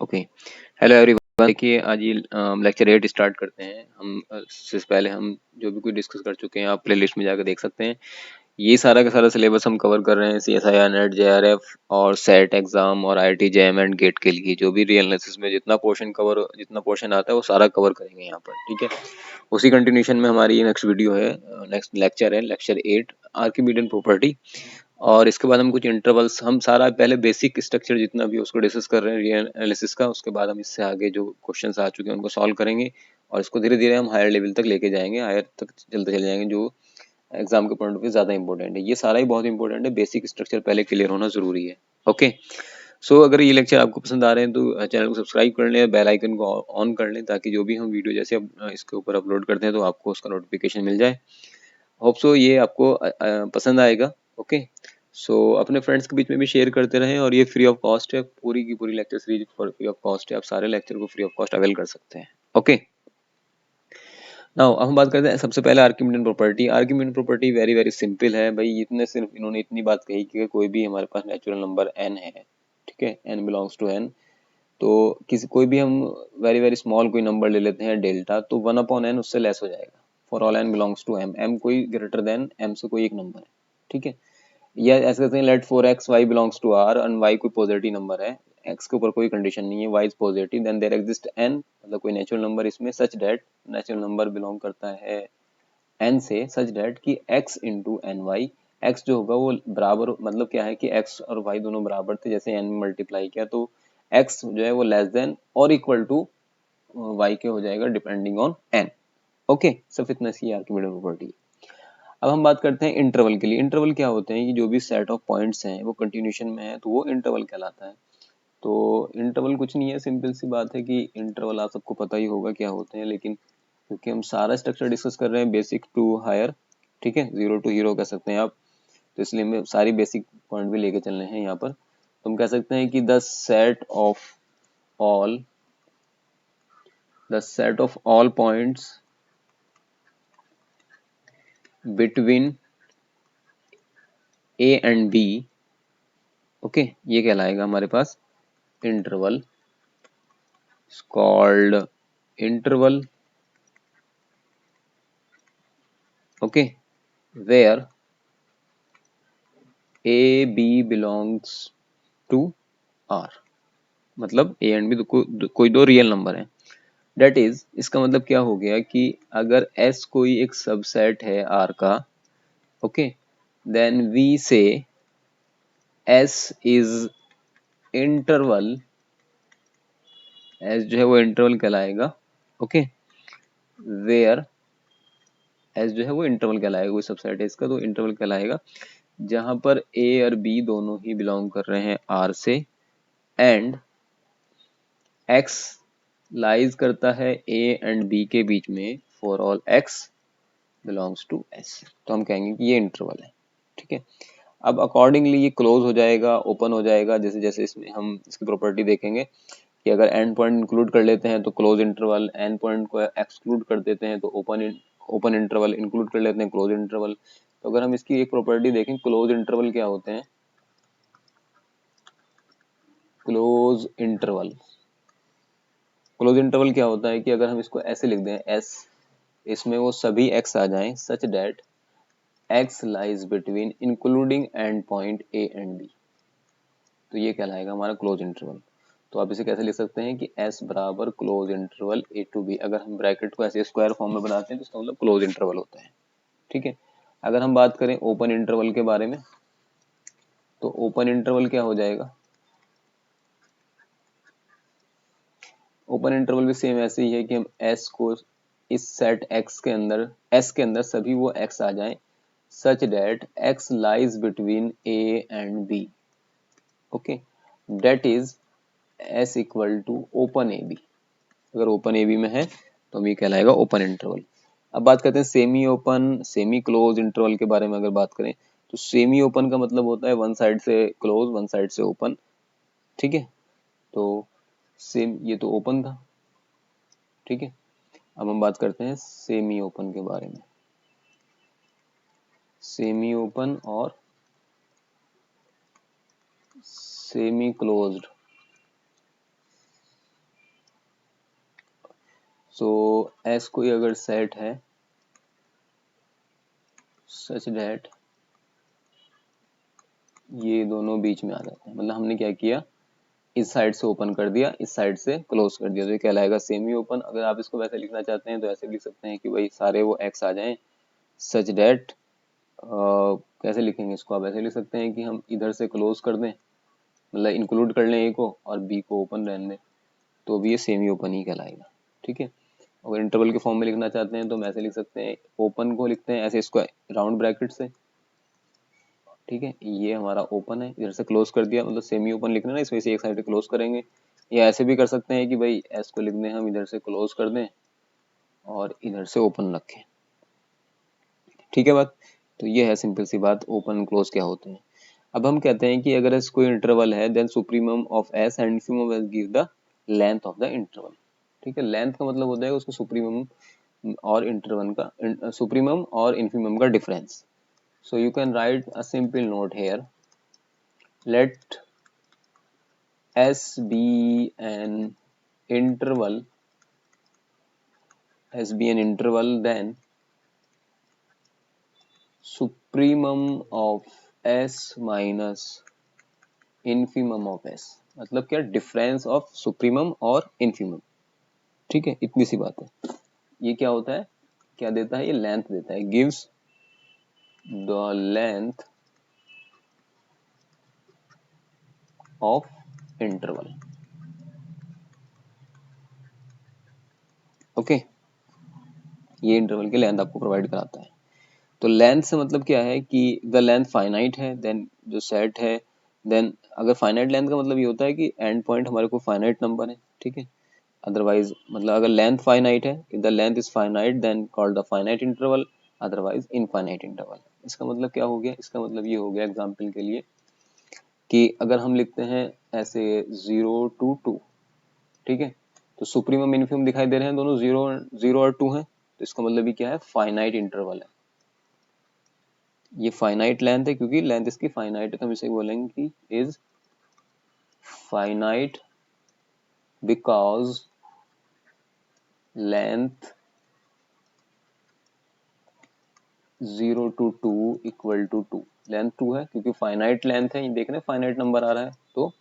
Okay. Hello everyone, देखिए आज ये लेक्चर 8 स्टार्ट करते हैं हम। इससे पहले हम जो भी कुछ डिस्कस कर चुके हैं आप प्लेलिस्ट में जाकर देख सकते हैं। ये सारा का सारा सिलेबस हम कवर कर रहे हैं CSIR नेट JRF और सेट एग्जाम और IIT JM एंड गेट के लिए। जो भी रियल एनालिसिस में जितना पोर्शन आता है वो सारा कवर करेंगे यहाँ पर, ठीक है। उसी कंटिन्यूशन में हमारी नेक्स्ट वीडियो है, नेक्स्ट लेक्चर है लेक्चर 8 आर्किमीडियन प्रॉपर्टी। और इसके बाद हम कुछ इंटरवल्स, हम सारा पहले बेसिक स्ट्रक्चर जितना भी उसको डिस्कस कर रहे हैं रियल एनालिसिस का। उसके बाद हम इससे आगे जो क्वेश्चंस आ चुके हैं उनको सॉल्व करेंगे और इसको धीरे धीरे हम हायर लेवल तक लेके जाएंगे, हायर तक चलते चले जाएंगे, जो एग्जाम के पॉइंट ऑफ व्यू ज्यादा इंपॉर्टेंट है। ये सारा ही बहुत इंपॉर्टेंट है, बेसिक स्ट्रक्चर पहले क्लियर होना जरूरी है। ओके, सो अगर ये लेक्चर आपको पसंद आ रहे हैं तो चैनल को सब्सक्राइब कर लें, बेल आइकन को ऑन कर लें, ताकि जो भी हम वीडियो जैसे अब इसके ऊपर अपलोड करते हैं तो आपको उसका नोटिफिकेशन मिल जाए। होप सो ये आपको पसंद आएगा। ओके, सो अपने फ्रेंड्स के बीच में भी शेयर करते रहें, और ये फ्री ऑफ कॉस्ट है, पूरी की पूरी lecture series free of cost है। आप सारे लेक्चर को फ्री ऑफ कॉस्ट अवेल कर सकते हैं। ओके, नाउ अब हम बात करते हैं सबसे पहले Archimedean property. Archimedean property very very simple है भाई। इतने सिर्फ इन्होंने इतनी बात कही कि कोई भी हमारे पास नेचुरल नंबर n है, ठीक है, n बिलोंग्स टू n, तो किसी कोई भी हम वेरी वेरी स्मॉल कोई नंबर ले लेते हैं डेल्टा, तो 1/n उससे लेस हो जाएगा for all n belongs to m। m कोई ग्रेटर देन m से कोई एक नंबर है, ठीक है। या ऐसे कहते हैं let for x y belongs to r and y कोई पॉजिटिव नंबर है, x के ऊपर कोई कंडीशन नहीं है, y is positive, then there exist n, मतलब कोई नेचुरल नंबर इसमें, such that natural number belong करता है n से, सच दैट कि x into n y, x जो होगा वो बराबर, मतलब क्या है कि x और y दोनों बराबर थे, जैसे n में मल्टीप्लाई किया तो x जो है वो लेस देन और इक्वल टू y के हो जाएगा डिपेंडिंग ऑन n। ओके, सिर्फ इतना सी आर्किमिडियन प्रॉपर्टी। अब हम बात करते हैं इंटरवल के लिए। इंटरवल क्या होते हैं कि जो भी सेट ऑफ पॉइंट्स हैं वो कंटिन्यूशन में है तो वो इंटरवल कहलाता है। तो इंटरवल कुछ नहीं है, सिंपल सी बात है कि इंटरवल आप सबको पता ही होगा क्या होते हैं, लेकिन क्योंकि हम सारा स्ट्रक्चर डिस्कस कर रहे हैं बेसिक टू हायर, ठीक है, जीरो टू हीरो कह सकते हैं आप, तो इसलिए हमें सारी बेसिक पॉइंट भी लेके चलने हैं यहाँ पर। तो हम कह सकते हैं कि the set of all points between A and B, okay, ये कहलाएगा हमारे पास interval, called interval, okay, where a b belongs to r, मतलब a एंड b कोई दो रियल नंबर है। डेट इज, इसका मतलब क्या हो गया कि अगर s कोई एक सबसेट है r का, ओके, देन वी से s इज इंटरवल, s जो है वो इंटरवल कहलाएगा, ओके, वेयर s जो है वो इंटरवल कहलाएगा, कोई सबसेट है इसका तो इंटरवल कहलाएगा, जहां पर a और b दोनों ही बिलोंग कर रहे हैं r से, एंड x लाइज करता है a एंड b के बीच में for all x belongs to s। तो हम कहेंगे कि ये इंटरवल है, ठीक है। अब अकॉर्डिंगली ये क्लोज हो जाएगा, ओपन हो जाएगा, जैसे जैसे इसमें हम इसकी प्रॉपर्टी देखेंगे कि अगर एंड पॉइंट इंक्लूड कर लेते हैं तो क्लोज इंटरवल, एंड पॉइंट को एक्सक्लूड कर देते हैं तो ओपन इंटरवल, इंक्लूड कर लेते हैं क्लोज इंटरवल। तो अगर हम इसकी एक प्रॉपर्टी देखें, क्लोज इंटरवल क्या होते हैं, क्लोज इंटरवल, क्लोज इंटरवल क्या होता है कि अगर हम इसको ऐसे लिख दें s, इसमें वो सभी x आ जाएं such that x lies between including and point a and b, तो ये कहलाएगा हमारा क्लोज इंटरवल। तो आप इसे कैसे लिख सकते हैं कि s बराबर close interval a to b, अगर हम ब्रैकेट को ऐसे स्क्वायर फॉर्म में बनाते हैं तो इसका मतलब क्लोज इंटरवल होता है, ठीक है। अगर हम बात करें ओपन इंटरवल के बारे में, तो ओपन इंटरवल क्या हो जाएगा, ओपन इंटरवल भी सेम ऐसे ही है कि हम s को इस सेट x के अंदर, s के अंदर सभी वो x आ जाएं such that x lies between a and b, okay, that is s equal to open A B. अगर ओपन ए बी में है तो हम ये कहलाएगा ओपन इंटरवल। अब बात करते हैं semi open, semi close interval के बारे में। अगर बात करें तो सेमी ओपन का मतलब होता है वन साइड से क्लोज वन साइड से ओपन, ठीक है। तो सेम, ये तो ओपन था, ठीक है। अब हम बात करते हैं सेमी ओपन के बारे में, सेमी ओपन और सेमी क्लोज्ड सो एस कोई अगर सेट है सच दैट ये दोनों बीच में आ जाते हैं, मतलब हमने क्या किया, इस साइड से ओपन कर दिया, इस साइड से क्लोज कर दिया, तो ये कहलाएगा सेमी ओपन। अगर आप इसको वैसे लिखना चाहते हैं तो ऐसे लिख सकते हैं कि भाई सारे वो एक्स आ जाएं सच दैट, कैसे लिखेंगे इसको, आप ऐसे लिख सकते हैं कि हम इधर से क्लोज कर दें, मतलब इंक्लूड कर लें ए को और बी को ओपन रहने दें, तो भी ये सेमी ओपन ही कहलाएगा। ठीक है, अगर इंटरवल के फॉर्म में लिखना चाहते हैं तो हम ऐसे लिख सकते हैं, ओपन को लिखते हैं ऐसे इसको राउंड ब्रैकेट से, ठीक है, ये हमारा ओपन है, इधर से क्लोज कर दिया, मतलब सेमी ओपन लिखना ना, इस वजह से एक साइड क्लोज करेंगे। या ऐसे भी कर सकते हैं कि भाई एस को लिख दें हम, इधर से क्लोज कर दें और इधर से ओपन रखें। ठीक है बात, तो ये है सिंपल सी बात, ओपन क्लोज क्या होते हैं। अब हम कहते हैं कि अगर एस कोई इंटरवल है then supremum of S and infimum of S give the length of the interval. ठीक है, लेंथ का मतलब होता है उसको सुप्रीमम और इंटरवल का, सुप्रीमम और इन्फीमम का difference. So you can write a simple note here. Let S be an interval. S be an interval, then supremum of S minus infimum of S. मतलब क्या, डिफरेंस ऑफ सुप्रीमम और infimum. ठीक है, इतनी सी बात है। ये क्या होता है, क्या देता है, ये लेंथ देता है, gives the length of interval. Okay, ये इंटरवल की लेंथ आपको प्रोवाइड कराता है। तो लेंथ से मतलब क्या है कि द लेंथ फाइनाइट है, देन जो सेट है, देन अगर फाइनाइट लेंथ का मतलब ये होता है कि एंड पॉइंट हमारे को फाइनाइट नंबर है। ठीक है, अदरवाइज मतलब अगर लेंथ फाइनाइट है, if the length is finite then called the finite interval, otherwise infinite interval. इसका मतलब क्या हो गया, इसका मतलब ये हो गया एग्जाम्पल के लिए कि अगर हम लिखते हैं ऐसे 0 to 2, ठीक है, तो सुप्रीमम इन्फीमम दिखाई दे रहे हैं, दोनों 0 और 2 हैं, तो इसका मतलब भी क्या है, फाइनाइट इंटरवल है। ये फाइनाइट लेंथ है, क्योंकि लेंथ इसकी फाइनाइट है, तो हम इसे बोलेंगे कि is finite because length 0 to 2 equal to 2। Length 2 है क्योंकि फाइनाइट लेंथ है, ये देख रहे हैं फाइनाइट नंबर आ रहा है, तो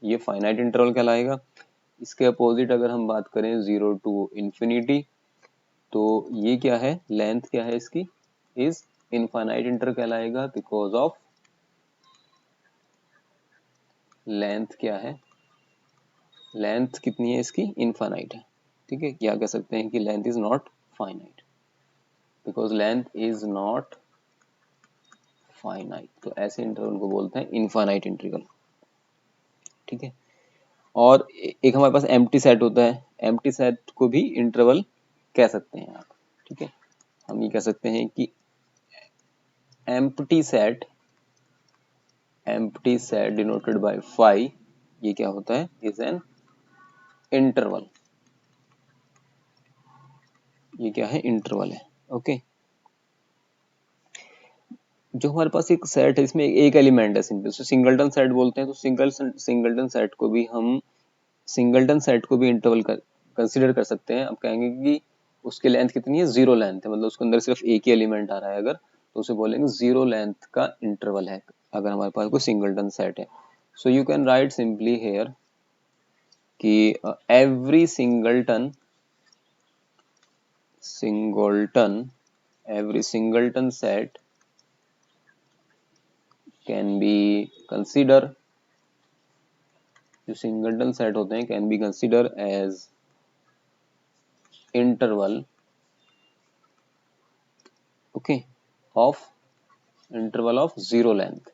ये फाइनाइट इंटरवल कहलाएगा। इसके अपोजिट अगर हम बात करें 0 to इंफिनिटी, तो ये क्या है, लेंथ क्या है इसकी, इज इनफाइनाइट इंटरवल कहलाएगा, बिकॉज ऑफ लेंथ क्या है, लेंथ कितनी है इसकी, इनफाइनाइट है। ठीक है, क्या कह सकते हैं कि length is not finite, because length is not finite, तो ऐसे इंटरवल को बोलते हैं इनफाइनाइट इंटरवल। ठीक है, और एक हमारे पास एम्प्टी सेट होता है, एम्प्टी सेट को भी इंटरवल कह सकते हैं आप। ठीक है, हम ये कह सकते हैं कि empty set denoted by phi, ये क्या होता है, इज एन इंटरवल। ये क्या है, इंटरवल है। ओके, जो हमारे पास एक सेट है, इसमें एक एलिमेंट है सिंपल, तो सिंगलटन सेट बोलते हैं, तो सिंगलटन सेट को भी हम सिंगलटन सेट को भी इंटरवल कंसीडर कर सकते हैं। अब कहेंगे कि उसकी लेंथ कितनी है, 0 लेंथ है, मतलब उसके अंदर सिर्फ एक ही एलिमेंट आ रहा है अगर, तो उसे बोलेंगे 0 लेंथ का इंटरवल है, अगर हमारे पास कोई सिंगलटन सेट है। So you can write simply here कि every singleton set can be consider, जो सिंगलटन सेट होते हैं can be consider as interval, okay, of interval of 0 length,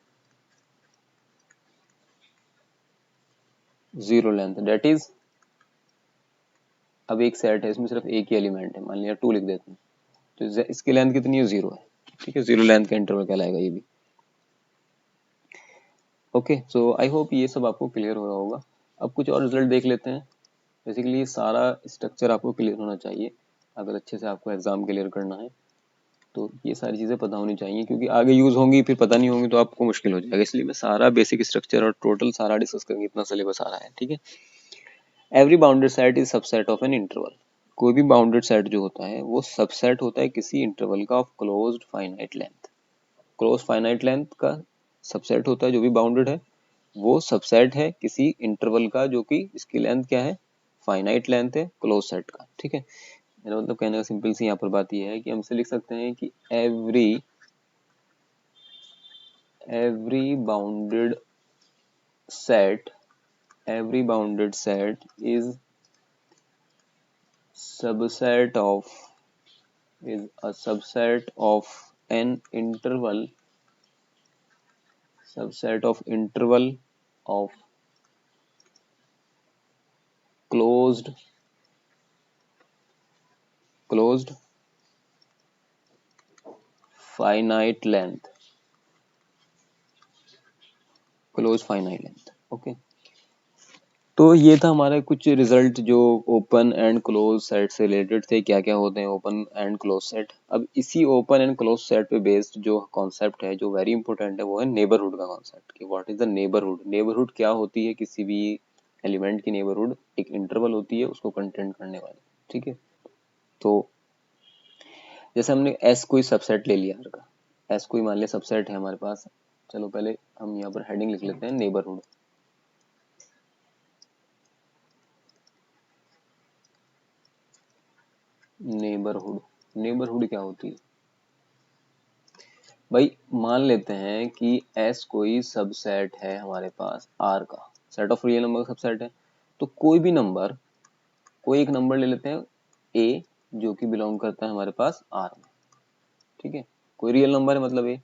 0 length that is, अब एक सेट है इसमें सिर्फ एक ही एलिमेंट है, मान लिया 2 लिख देते हैं, तो इसकी लेंथ कितनी है, 0 है। ठीक है, 0 लेंथ का इंटरवल कहलाएगा ये भी। ओके, सो आई होप ये सब आपको क्लियर हो रहा होगा। अब कुछ और रिजल्ट देख लेते हैं। बेसिकली सारा स्ट्रक्चर आपको क्लियर होना चाहिए अगर अच्छे से आपको एग्जाम क्लियर करना है, तो ये सारी चीज़ें पता होनी चाहिए, क्योंकि आगे यूज होंगी, फिर पता नहीं होंगी तो आपको मुश्किल हो जाएगा, इसलिए मैं सारा बेसिक स्ट्रक्चर और टोटल सारा डिस्कस करेंगे, इतना सिलेबस आ रहा है। ठीक है, every bounded set is subset of an interval, कोई भी बाउंडेड सेट जो होता है वो सबसेट होता है किसी इंटरवल का of closed finite length. Close finite length का सबसेट होता है जो भी बाउंडेड है, वो सबसेट है किसी इंटरवल का जो कि इसकी लेंथ क्या है, फाइनाइट लेंथ है क्लोज सेट का। ठीक है, मेरा मतलब कहने का सिंपल सी यहाँ पर बात ये है कि हम इसे लिख सकते हैं कि every bounded set is a subset of an interval of closed finite length, okay. तो ये था हमारा कुछ रिजल्ट जो ओपन एंड क्लोज सेट से रिलेटेड थे, क्या क्या होते हैं ओपन एंड क्लोज सेट। अब इसी ओपन एंड क्लोज सेट पे बेस्ड जो कॉन्सेप्ट है जो वेरी इंपॉर्टेंट है वो है नेबरहुड का कॉन्सेप्ट, कि what is the neighbourhood. Neighbourhood क्या होती है, किसी भी एलिमेंट की नेबरहुड एक इंटरवल होती है उसको कंटेंट करने वाली। ठीक है, तो जैसे हमने एस कोई सबसेट ले लिया का, एस कोई मान लिया सबसेट है हमारे पास। चलो पहले हम यहाँ पर हेडिंग लिख लेते हैं नेबरहुड। नेबरहुड क्या होती है भाई, मान लेते हैं कि एस कोई सबसेट है हमारे पास आर का, सेट ऑफ रियल नंबर का सबसेट है। तो कोई भी नंबर, कोई एक नंबर ले लेते हैं ए जो कि बिलोंग करता है हमारे पास आर में। ठीक है, कोई रियल नंबर है मतलब ए,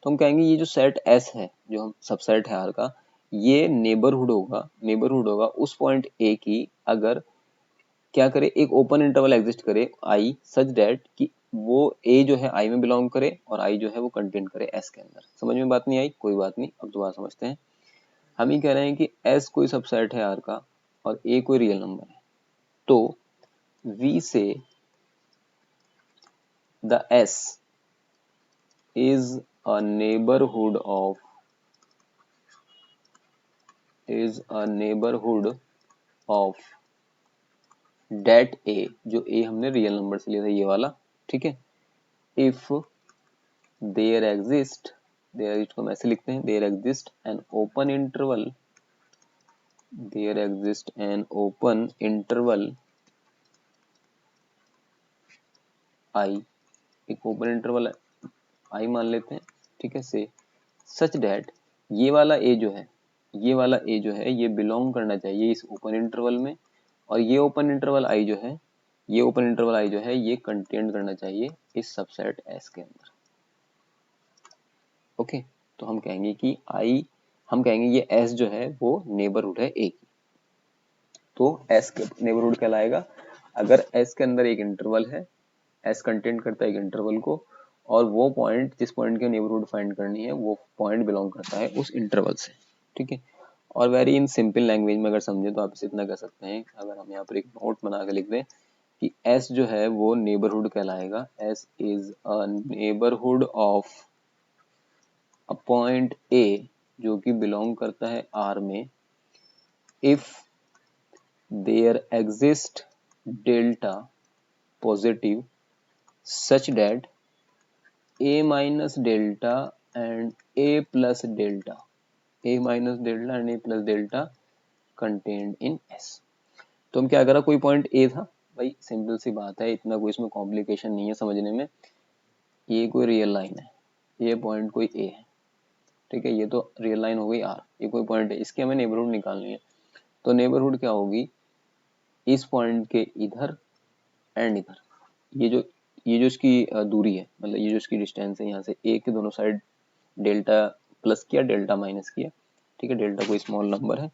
तो हम कहेंगे ये जो सेट एस है जो हम सबसेट है आर का, ये नेबरहुड होगा उस पॉइंट ए की अगर क्या करे, एक ओपन इंटरवल एग्जिस्ट करे आई सच डेट कि वो ए जो है आई में बिलोंग करे और आई जो है वो कंटेन करे एस के अंदर। समझ में बात नहीं आई, कोई बात नहीं, अब दोबारा समझते हैं। हम ही कह रहे हैं कि एस कोई सबसेट है आर का और ए कोई रियल नंबर है, तो वी से the S is a neighborhood of that a, जो a हमने रियल नंबर से लिया था ये वाला। ठीक है, if there exist को हम ऐसे लिखते हैं, there exist an open interval I, एक ओपन इंटरवल आई मान लेते हैं। ठीक है, से सच डेट ये वाला ए जो है ये बिलोंग करना चाहिए इस ओपन इंटरवल में, और ये ओपन इंटरवल आई जो है ये कंटेन करना चाहिए इस सबसेट एस के अंदर। ओके, तो हम कहेंगे कि ये एस जो है वो नेबरहुड है ए की। तो एस नेबरहुड कहलाएगा अगर एस के अंदर एक इंटरवल है, एस कंटेंट करता है एक इंटरवल को, और वो पॉइंट जिस पॉइंट की नेबरहुड फाइंड करनी है वो पॉइंट बिलोंग करता है उस इंटरवल से। ठीक है, और वेरी इन सिंपल लैंग्वेज में अगर समझे तो आप इसे इतना कह सकते हैं, अगर हम यहाँ पर एक नोट बना के लिख दें कि एस जो है वो नेबरहुड कहलाएगा, S is a neighbourhood of a point A जो कि बिलोंग करता है आर में, if there exist delta positive such that a minus delta and a plus delta contained in S। तो हम क्या करा, कोई पॉइंट A था भाई, सिंपल सी बात है, इतना कोई इसमें कॉम्प्लिकेशन नहीं है समझने में। ये कोई रियल लाइन है, ये पॉइंट कोई A है। ठीक है, ये तो रियल लाइन हो गई R, ये कोई पॉइंट है, इसकी हमें नेबरहुड निकालनी है। तो नेबरहुड क्या होगी, इस पॉइंट के इधर एंड इधर, ये जो इसकी दूरी है, मतलब ये जो इसकी डिस्टेंस है यहाँ से ए के दोनों साइड डेल्टा प्लस किया डेल्टा माइनस किया। ठीक है, डेल्टा कोई स्मॉल नंबर है,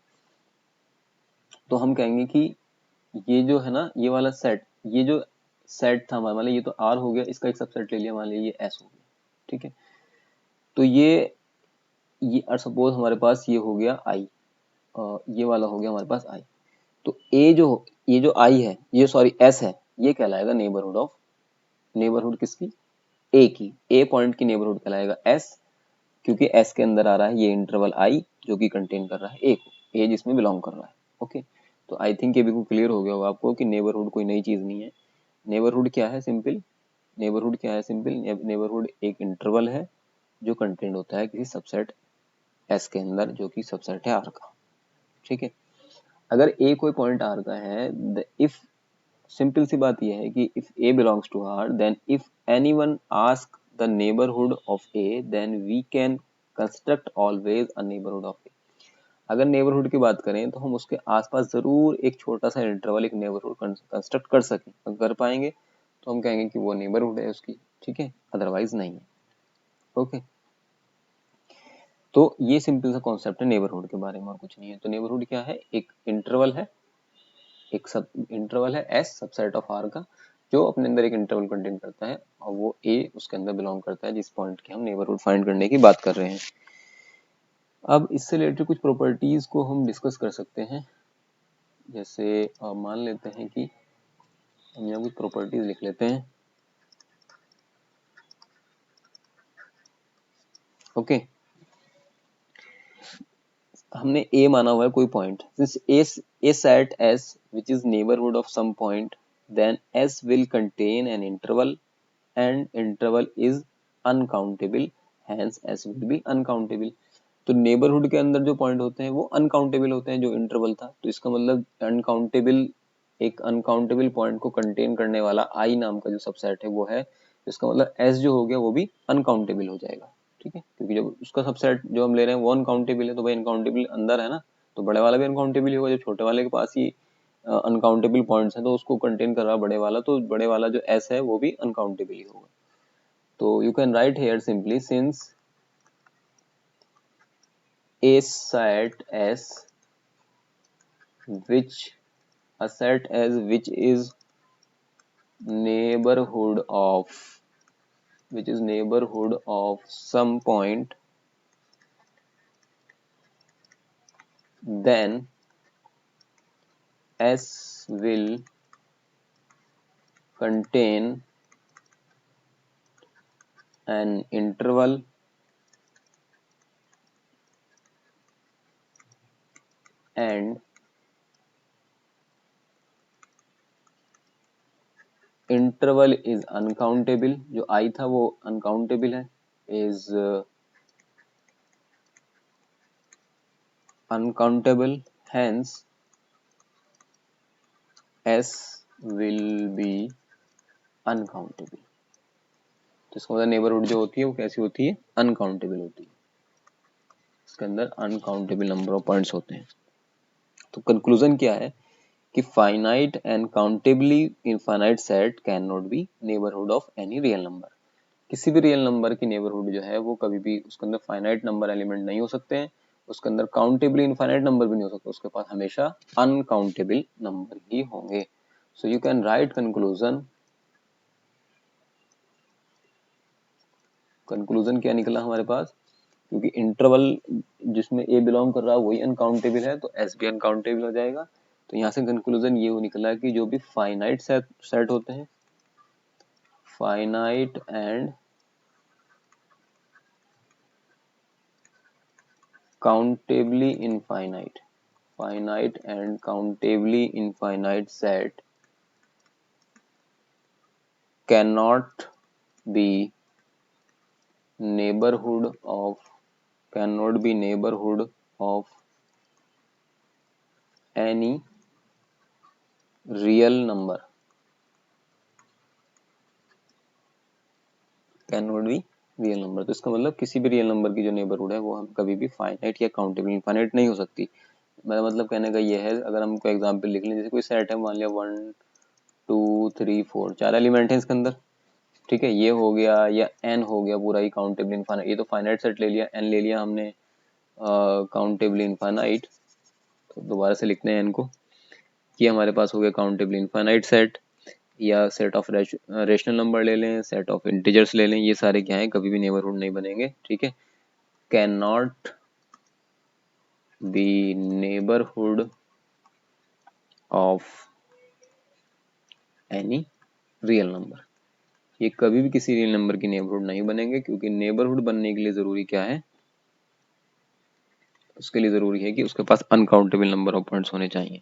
तो हम कहेंगे कि ये जो है ना ये वाला सेट, ये जो सेट था हमारा, मतलब ये तो आर हो गया, इसका एक सबसेट ले लिया, मान लिया ये एस हो गया। ठीक है, तो ये और सपोज हमारे पास ये हो गया आई, ये वाला हो गया हमारे पास आई, तो ये जो आई है, ये सॉरी एस है, ये कहलाएगा नेबरहुड किसकी, ए की, ए पॉइंट की नेबरहुड कहलाएगा एस, क्योंकि एस के अंदर आ रहा है ये इंटरवल आई जो कि कंटेन कर रहा है ए को, ए जिसमें बिलोंग कर रहा है। ओके, तो आई थिंक ये बिल्कुल क्लियर हो गया होगा आपको कि नेबरहुड कोई नई चीज नहीं है, नेबरहुड क्या है? सिंपल नेबरहुड क्या है? सिंपल नेबरहुड एक इंटरवल है जो कंटेंट होता है किसी सबसेट एस के अंदर, जो कि सबसेट है आर का। ठीक है, अगर ए कोई पॉइंट आर का है, इफ सिंपल सी बात यह है कि if A belongs to R, then if anyone ask the neighbourhood of A, then we can construct always a neighbourhood of A. अगर नेबरहुड की बात करें तो हम उसके आसपास जरूर एक छोटा सा इंटरवल, एक नेबरहुड कंस्ट्रक्ट कर सकें। अगर कर पाएंगे तो हम कहेंगे कि वो नेबरहुड है उसकी। ठीक है, अदरवाइज नहीं है। ओके, तो ये सिंपल सा कॉन्सेप्ट है नेबरहुड के बारे में, और कुछ नहीं है। तो नेबरहुड क्या है? एक इंटरवल है, एक सब इंटरवल है एस सबसेट ऑफ आर का, जो अपने अंदर एक इंटरवल कंटेन करता है, और वो ए उसके अंदर बिलोंग करता है, जिस पॉइंट की हम नेबरहुड फाइंड करने की बात कर रहे हैं। अब इससे रिलेटेड कुछ प्रॉपर्टीज को हम डिस्कस कर सकते हैं। जैसे मान लेते हैं कि हम यहाँ कुछ प्रॉपर्टीज लिख लेते हैं। ओके, हमने ए माना हुआ है कोई point, since a set S which is neighbourhood of some point, then S will contain an interval and interval is uncountable, hence S will be uncountable. तो नेबरहुड के अंदर जो पॉइंट होते हैं वो अनकाउंटेबल होते हैं, जो इंटरवल था। तो इसका मतलब अनकाउंटेबल, एक अनकाउंटेबल पॉइंट को कंटेन करने वाला आई नाम का जो सबसेट है वो है। इसका मतलब एस जो हो गया वो भी अनकाउंटेबल हो जाएगा। ठीक है, क्योंकि जब उसका सबसेट जो हम ले रहे हैं वो अनकाउंटेबल है, तो भाई अनकाउंटेबल अंदर है ना, तो बड़े वाला भी अनकाउंटेबल ही होगा। जब छोटे वाले के पास ही अनकाउंटेबल पॉइंट्स हैं तो उसको कंटेन कर रहा बड़े वाला, तो बड़े वाला जो एस है वो भी अनकाउंटेबल ही होगा। तो you can write here simply, since a set S which a set as which is neighborhood of some point, then S will contain an interval and interval is uncountable। जो I था वो uncountable है, is uncountable, hence S will be uncountable। तो इसका मतलब neighbourhood जो होती है वो कैसी होती है? अनकाउंटेबल होती है। इसके अंदर अनकाउंटेबल नंबर ऑफ पॉइंट्स होते हैं। तो कंक्लूजन क्या है कि finite and countably infinite set can not be neighbourhood of any real number. किसी भी रियल नंबर की नेबरहुड जो है वो कभी भी उसके अंदर फाइनाइट नंबर एलिमेंट नहीं हो सकते हैं, उसके अंदर काउंटेबली इनफाइनाइट नंबर भी नहीं हो सकता, उसके पास हमेशा अनकाउंटेबल नंबर ही होंगे। सो you can right conclusion. Conclusion क्या निकला हमारे पास? क्योंकि इंटरवल जिसमें ए बिलोंग कर रहा है वही अनकाउंटेबल है, तो एस भी अनकाउंटेबल हो जाएगा। तो यहाँ से कंक्लूजन ये निकला कि जो भी फाइनाइट सेट होते हैं, finite and countably infinite, finite and countably infinite set can not B neighborhood of cannot be neighborhood of any real number, cannot be real number. तो इसका मतलब किसी भी रियल नंबर की जो नेबरहुड है वो हम कभी भी फाइनाइट या काउंटेबल इनफाइनाइट नहीं हो सकती। मेरा मतलब कहने का ये है, अगर हम कोई एग्जांपल लिख लें, जैसे कोई सेट है, मान लिया 1 2 3 4 चार एलिमेंट है इसके अंदर। ठीक है, ये हो गया या एन हो गया पूरा ही काउंटेबल इनफाइनाइट। ये तो फाइनाइट सेट ले लिया, एन ले लिया हमने काउंटेबल इनफाइनाइट। तो दोबारा से लिखते हैं एन को, ये हमारे पास हो गया काउंटेबल इनफाइनाइट सेट, या सेट ऑफ रेशनल नंबर ले लें, सेट ऑफ इंटीजर्स ले लें, ये सारे क्या हैं? कभी भी नेबरहुड नहीं बनेंगे। ठीक है, can not be neighbourhood of any real number. ये कभी भी किसी रियल नंबर की नेबरहुड नहीं बनेंगे, क्योंकि नेबरहुड बनने के लिए जरूरी क्या है? उसके लिए जरूरी है कि उसके पास अनकाउंटेबल नंबर ऑफ पॉइंट्स होने चाहिए।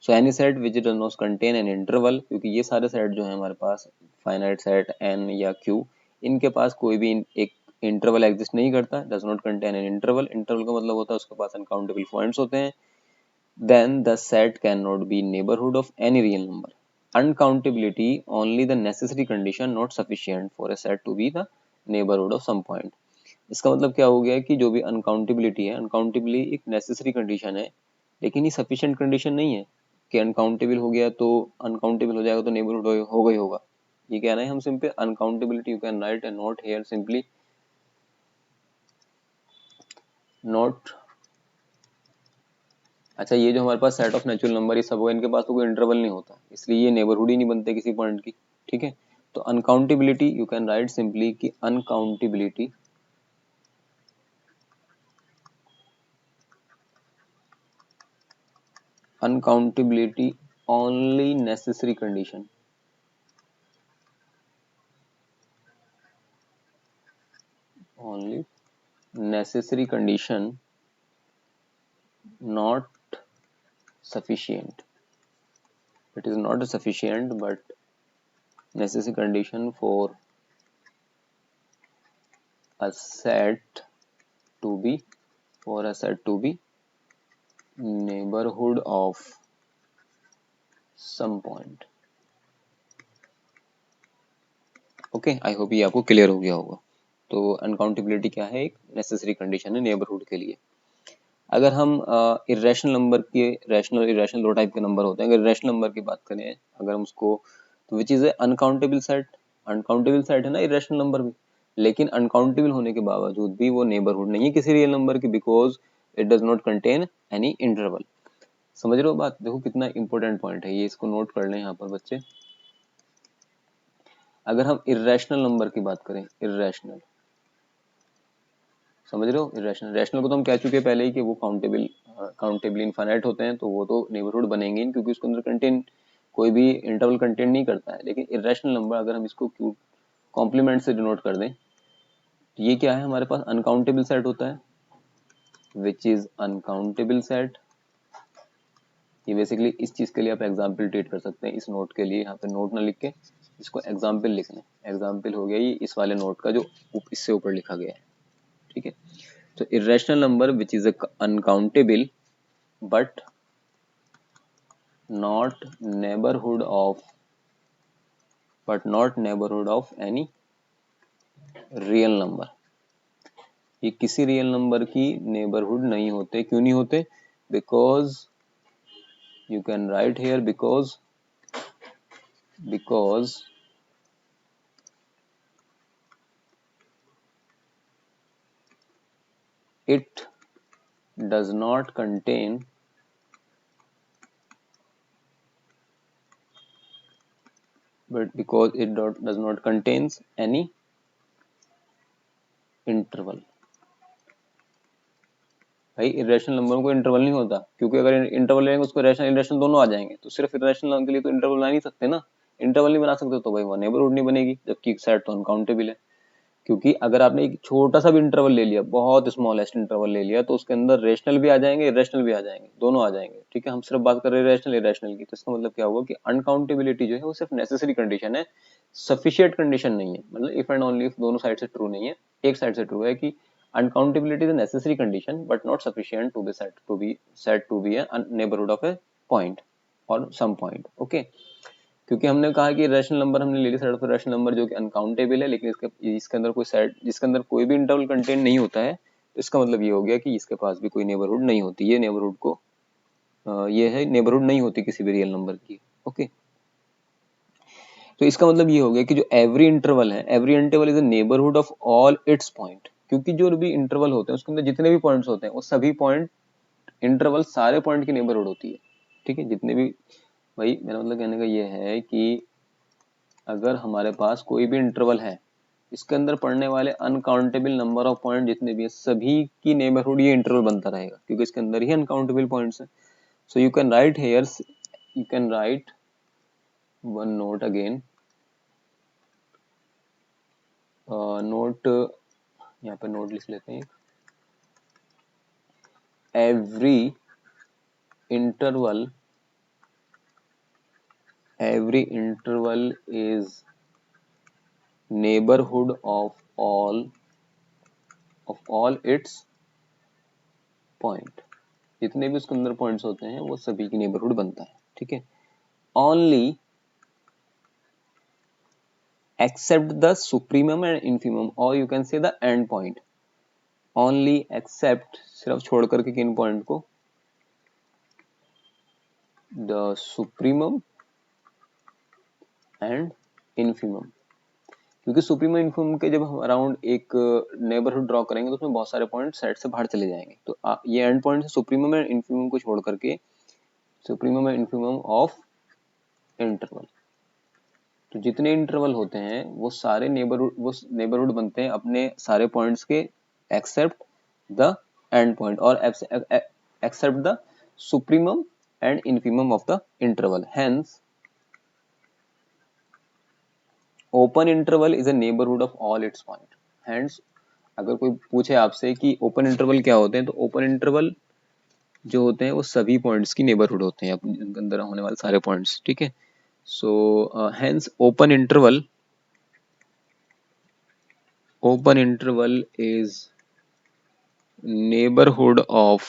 So any set which does not contain an interval, क्योंकि ये सारे सेट जो है हमारे पास फाइनाइट सेट एन या क्यू, इनके पास कोई भी एक इंटरवल एग्जिस्ट नहीं करता, does not contain an interval. Interval का मतलब होता है उसके पास अनकाउंटेबल पॉइंट्स होते हैं। Then the set can not be neighbourhood of any real number. Uncountability only the necessary condition, not sufficient for a set to be the neighbourhood of some point. इसका मतलब क्या हो गया कि जो भी अनकाउंटेबिलिटी है, अनकाउंटेबिलिटी एक नेसेसरी कंडीशन है, लेकिन ये सफिशिएंट कंडीशन नहीं है कि अनकाउंटेबल हो गया तो अनकाउंटेबल हो जाएगा तो नेबरहुड होगा ही होगा। ये कहना है हम simply uncountability, you can write and note here simply not. अच्छा, ये जो हमारे पास सेट ऑफ नेचुरल नंबर ये सब होगा, इनके पास तो कोई इंटरवल नहीं होता, इसलिए ये नेबरहुड ही नहीं बनते किसी पॉइंट की। ठीक है, तो uncountability you can write simply कि uncountability uncountability only necessary condition, only necessary condition, not sufficient. It is not sufficient but necessary condition for a set to be neighborhood of some point. Okay, I hope ये आपको clear हो गया होगा। तो अनकाउंटेबिलिटी क्या है, एक नेसेसरी कंडीशन है नेबरहुड के लिए। अगर हम इरेशनल नंबर के, रैशनल इरेशनल दो टाइप के नंबर होते हैं, अगर इरेशनल नंबर की बात करें अगर हम उसको, तो which is uncountable set. Uncountable set है ना इरेशनल नंबर भी, लेकिन अनकाउंटेबल होने के बावजूद भी वो नेबरहुड नहीं है किसी रियल नंबर की, because it does not contain any interval. समझ रहे हो बात? देखो कितना इंपॉर्टेंट पॉइंट है ये, इसको नोट कर लें यहाँ पर बच्चे। अगर हम इरेशनल नंबर की बात करें, इरेशनल, समझ रहे हो? इरेशनल, रैशनल को तो हम कह चुके हैं पहले ही कि वो काउंटेबल इनफाइनाइट होते हैं, तो वो तो नेबरहुड बनेंगे ही, क्योंकि उसके अंदर कंटेन कोई भी इंटरवल कंटेन नहीं करता है। लेकिन इरेशनल नंबर अगर हम इसको क्यू कॉम्प्लीमेंट से डिनोट कर दें, तो ये क्या है, हमारे पास अनकाउंटेबल सेट होता है, विच इज अनकाउंटेबल सेट। ये बेसिकली इस चीज के लिए आप एग्जाम्पल ट्रीट कर सकते हैं, इस नोट के लिए यहाँ पे नोट ना लिख के इसको एग्जाम्पल लिख लें। एग्जाम्पल हो गया ये इस वाले नोट का जो इससे ऊपर लिखा गया है। ठीक है, तो irrational number which is uncountable but not neighborhood of any real number। ये किसी रियल नंबर की नेबरहुड नहीं होते। क्यों नहीं होते? Because you can right here because it does not contain does not contains any interval। भाई इरेशनल नंबरों को इंटरवल नहीं होता, क्योंकि अगर इंटरवल लेंगे उसको रैशनल इरेशनल दोनों आ जाएंगे, तो सिर्फ इरेशनल नंबर के लिए तो इंटरवल बना नहीं सकते ना। इंटरवल नहीं बना सकते तो भाई वो नेबरहुड नहीं बनेगी, जबकि सेट तो अनकाउंटेबल है। क्योंकि अगर आपने एक छोटा सा भी इंटरवल ले लिया, बहुत स्मॉलेस्ट इंटरवल ले लिया, तो उसके अंदर रेशनल भी आ जाएंगे, इरेशनल भी आ जाएंगे, दोनों आ जाएंगे। ठीक है, हम सिर्फ बात कर रहे हैं रेशनल इरेशनल की, तो इसका मतलब क्या हुआ कि अनकाउंटेबिलिटी जो है वो सिर्फ नेसेसरी कंडीशन है, सफिशिएंट कंडीशन नहीं है। मतलब इफ एंड ओनली इफ दोनों साइड से ट्रू नहीं है, एक साइड से ट्रू है कि uncountability is a necessary condition but not sufficient to be set to be a neighbourhood of a point और सम पॉइंट। ओके, क्योंकि हमने कहा कि रैशनल नंबर हमने ले लिया सेट ऑफ रैशनल नंबर जो कि अनकाउंटेबल है, लेकिन इसके अंदर कोई सेट जिसके अंदर कोई भी इंटरवल कंटेंट नहीं होता है, तो इसका मतलब ये हो गया कि इसके पास भी कोई नेबरहुड नहीं होती। ये नेबरहुड को ये है नेबरहुड नहीं होती किसी भी रियल नंबर की। ओके, तो इसका मतलब ये हो गया कि जो एवरी इंटरवल है, every interval is a neighbourhood of all its point. क्योंकि जो भी इंटरवल होते हैं उसके अंदर जितने भी पॉइंट्स होते हैं वो सभी पॉइंट, इंटरवल सारे पॉइंट की नेबरहुड होती है। ठीक है, जितने भी, भाई मेरा मतलब कहने का ये है कि अगर हमारे पास कोई भी इंटरवल है, इसके अंदर पढ़ने वाले अनकाउंटेबल नंबर ऑफ पॉइंट जितने भी है, सभी की नेबरहुड ये इंटरवल बनता रहेगा, क्योंकि इसके अंदर ही अनकाउंटेबल पॉइंट्स है। So you can right here, you can right one note again, note यहाँ पे नोट लिख लेते हैं, every interval every interval is neighborhood of all its point, जितने भी उसके अंदर पॉइंट्स होते हैं वो सभी की नेबरहुड बनता है, ठीक है। Only except the supremum and infimum, और you can say the end point. Only except, सिर्फ छोड़ करके किन पॉइंट को, द सुप्रीमम एंड इन्फीमम, क्योंकि सुप्रीमम इन्फीमम के जब हम अराउंड एक नेबरहुड ड्रॉ करेंगे तो उसमें बहुत सारे पॉइंट सेट से बाहर चले जाएंगे, तो ये एंड पॉइंट है सुप्रीमम एंड इन्फीमम को छोड़ करके, supremum and infimum of interval. तो जितने इंटरवल होते हैं वो सारे नेबरहुड बनते हैं अपने सारे पॉइंट्स के, एक्सेप्ट द एंड पॉइंट, और except the supremum and infimum of the interval. Hence open interval is a neighbourhood of all its point. Hence अगर कोई पूछे आपसे कि ओपन इंटरवल क्या होते हैं, तो ओपन इंटरवल जो होते हैं वो सभी पॉइंट्स की नेबरहुड होते हैं, अपने अंदर होने वाले सारे पॉइंट्स, ठीक है। So hence open interval is neighborhood of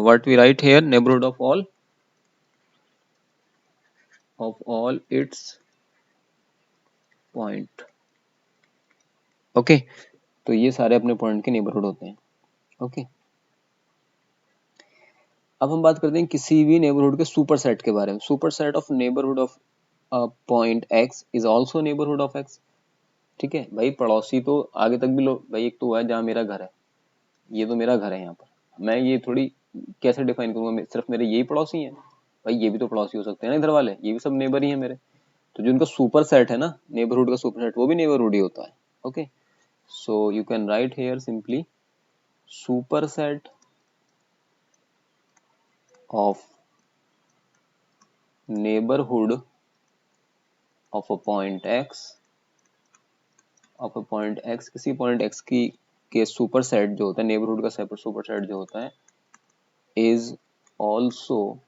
what we write here, neighborhood of all its point, okay. तो ये सारे अपने पॉइंट के नेबरहुड होते हैं, ओके। अब हम बात करते हैं किसी भी नेबरहुड के सुपर सेट के बारे में। Super set of neighbourhood of point x is also neighbourhood of x, ठीक है भाई। पड़ोसी तो आगे तक भी लो भाई, एक तो हुआ है जहाँ मेरा घर है, ये तो मेरा घर है, यहाँ पर मैं ये थोड़ी कैसे डिफाइन करूंगा सिर्फ मेरे यही पड़ोसी हैं, भाई ये भी तो पड़ोसी हो सकते हैं ना इधर वाले, ये भी सब नेबर ही है मेरे। तो जो उनका सुपर सेट है ना, नेबरहुड का सुपर सेट, वो भी नेबरहुड ही होता है, okay. So you can write here simply super set of neighbourhood of a point X, किसी पॉइंट एक्स की के सुपर सेट जो होता है, नेबरहुड का सुपर सेट जो होता है, is also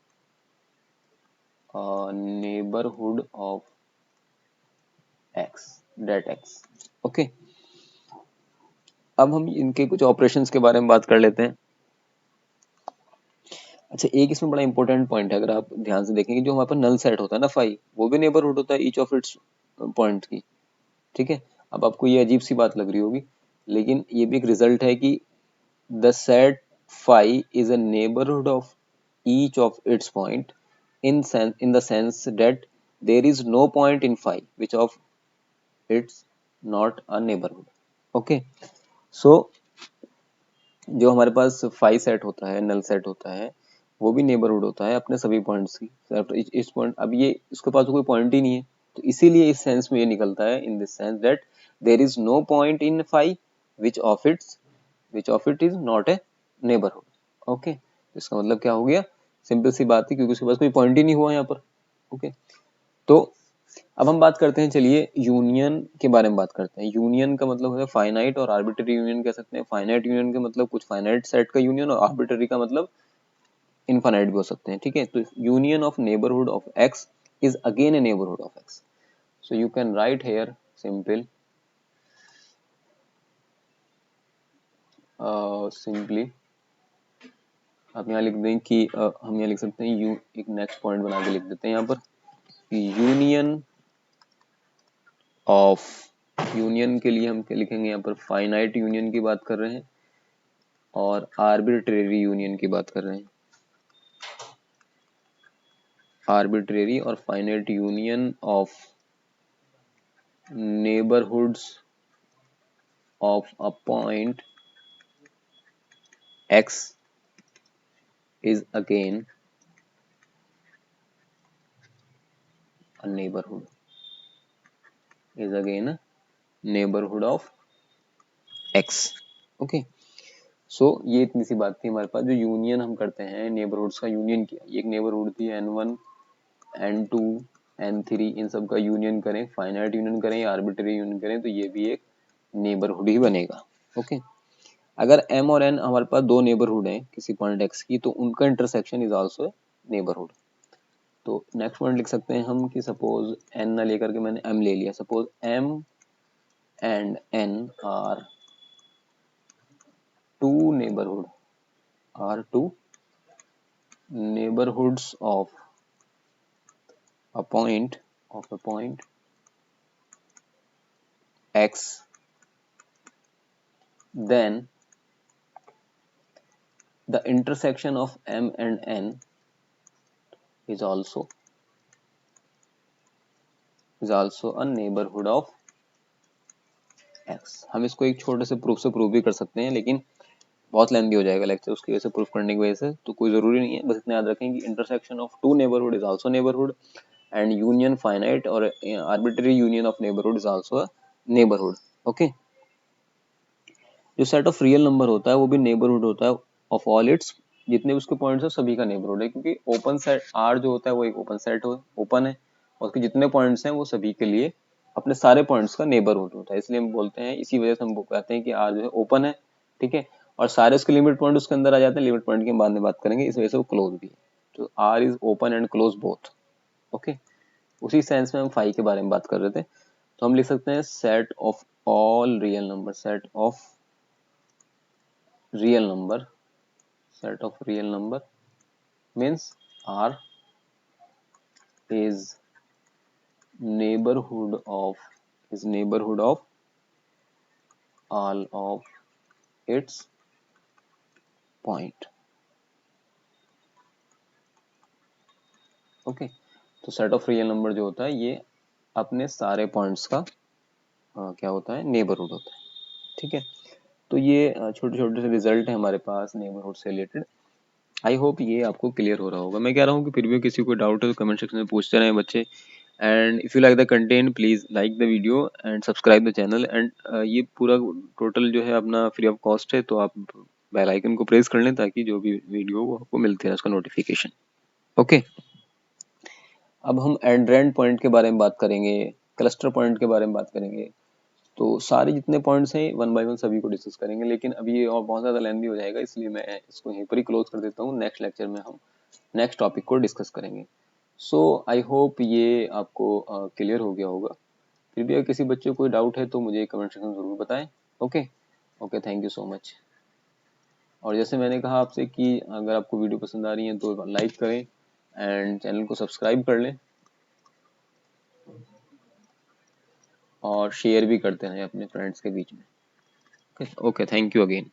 neighbourhood of X, that X, okay. अब हम इनके कुछ ऑपरेशंस के बारे में बात कर लेते हैं। अच्छा, एक इसमें बड़ा इंपॉर्टेंट पॉइंट है, अगर आप ध्यान से देखेंगे, जो हमारे पास नल सेट होता है ना फाई, वो भी नेबरहुड होता है ईच ऑफ इट्स पॉइंट की, ठीक है। अब आपको ये अजीब सी बात लग रही होगी, लेकिन ये भी एक रिजल्ट है कि the set phi is a neighborhood of each of its point in the sense that there is no point in phi which of it's not a neighborhood, okay। So जो हमारे पास phi सेट होता है, null set होता है, वो भी neighbourhood होता है अपने सभी पॉइंट्स की। इस पॉइंट, अब ये इसके पास तो कोई पॉइंट ही नहीं है, तो इसीलिए इस सेंस में ये निकलता है, in this sense that there is no point in phi which of it is not a neighborhood, okay. इसका मतलब क्या हो गया, सिंपल सी बात है, क्योंकि उसके पास कोई पॉइंट ही नहीं हुआ यहाँ पर, ओके। तो अब हम बात करते हैं, चलिए यूनियन के बारे में बात करते हैं। यूनियन का मतलब है फाइनाइट और आर्बिट्ररी यूनियन कह सकते हैं। फाइनाइट यूनियन का मतलब कुछ फाइनाइट सेट का यूनियन, और आर्बिट्ररी का मतलब इनफाइनाइट भी हो सकते हैं, ठीक है। तो union of neighbourhood of X is again a neighbourhood of X. So you can write here simple simply आप यहाँ लिख दें कि हम यहाँ लिख सकते हैं, एक नेक्स्ट पॉइंट बना के लिख देते हैं यहाँ पर, यूनियन ऑफ, यूनियन के लिए हम क्या लिखेंगे यहाँ पर, फाइनाइट यूनियन की बात कर रहे हैं और आर्बिट्रेरी यूनियन की बात कर रहे हैं। आर्बिट्रेरी और finite union of neighbourhoods of a point x is again a neighborhood, of x, okay. सो ये इतनी सी बात थी हमारे पास, जो यूनियन हम करते हैं, नेबरहुड्स का यूनियन किया, ये एक नेबरहुड थी n1 n2 n3, इन सब का यूनियन करें, फाइनाइट यूनियन करें या आर्बिट्ररी यूनियन करें, तो ये भी एक नेबरहुड ही बनेगा, ओके। अगर m और n हमारे पास दो नेबरहुड हैं किसी पॉइंट x की, तो उनका इंटरसेक्शन इज आल्सो नेबरहुड। तो नेक्स्ट पॉइंट लिख सकते हैं हम कि सपोज n ना लेकर के मैंने m ले लिया, suppose m and n are two neighbourhood, are two neighborhoods a point of a point x, then the intersection of m and n is also a neighborhood of x। हम इसको एक छोटे से प्रूफ से prove भी कर सकते हैं, लेकिन बहुत लेंथी हो जाएगा लेक्चर उसकी वजह से, प्रूफ करने की वजह से, तो कोई जरूरी नहीं है। बस इतना याद रखें कि intersection of two neighbourhood is also neighbourhood and union finite और arbitrary union of neighbourhood is also a neighbourhood. Okay, जो सेट ऑफ रियल नंबर होता है वो भी नेबरहुड होता है ऑफ ऑल इट्स, जितने भी उसके पॉइंट्स है सभी का नेबरहुड है, क्योंकि ओपन सेट आर जो होता है वो एक ओपन सेट ओपन है, और उसके जितने पॉइंट्स हैं वो सभी के लिए अपने सारे पॉइंट्स का नेबरहुड होता है। इसलिए हम बोलते हैं, इसी वजह से हम कहते हैं कि आर जो है ओपन है, ठीक है, और सारे उसके लिमिट पॉइंट उसके अंदर आ जाते हैं। लिमिट पॉइंट की हम बाद में बात करेंगे, इस वजह से वो क्लोज भी है। तो R is open and close both. Okay, उसी सेंस में हम फाई के बारे में बात कर रहे थे, तो हम लिख सकते हैं set of all real number, set of real number, set of real number means R is neighborhood of all of its point। Okay, तो सेट ऑफ रियल नंबर जो होता है ये अपने सारे पॉइंट्स का क्या होता है, नेबरहुड होता है। ठीक है, तो ये छोटे छोटे से रिजल्ट है हमारे पास नेबरहुड से रिलेटेड। आई होप ये आपको क्लियर हो रहा होगा। मैं कह रहा हूँ कि फिर भी किसी को डाउट है तो कमेंट सेक्शन में पूछते रहें बच्चे। And if you like the content please like the video and subscribe the channel. And ये पूरा टोटल जो है अपना फ्री ऑफ कॉस्ट है, तो आप बेल आइकन को प्रेस कर लें ताकि जो भी वीडियो वो आपको मिलते हैं उसका नोटिफिकेशन। ओके, अब हम एंड रेंड पॉइंट के बारे में बात करेंगे, क्लस्टर पॉइंट के बारे में बात करेंगे। तो सारे जितने पॉइंट्स हैं वन बाय वन सभी को डिस्कस करेंगे, लेकिन अभी ये और बहुत ज़्यादा लेंथी हो जाएगा, इसलिए मैं इसको यहीं पर ही क्लोज कर देता हूँ। नेक्स्ट लेक्चर में हम नेक्स्ट टॉपिक को डिस्कस करेंगे। सो आई होप ये आपको क्लियर हो गया होगा। फिर भी अगर किसी बच्चे को कोई डाउट है तो मुझे कमेंट सेक्शन में ज़रूर बताएं। Okay okay, thank you so much. और जैसे मैंने कहा आपसे कि अगर आपको वीडियो पसंद आ रही है तो लाइक करें एंड चैनल को सब्सक्राइब कर लें और शेयर भी करते रहें अपने फ्रेंड्स के बीच में। Okay, thank you again.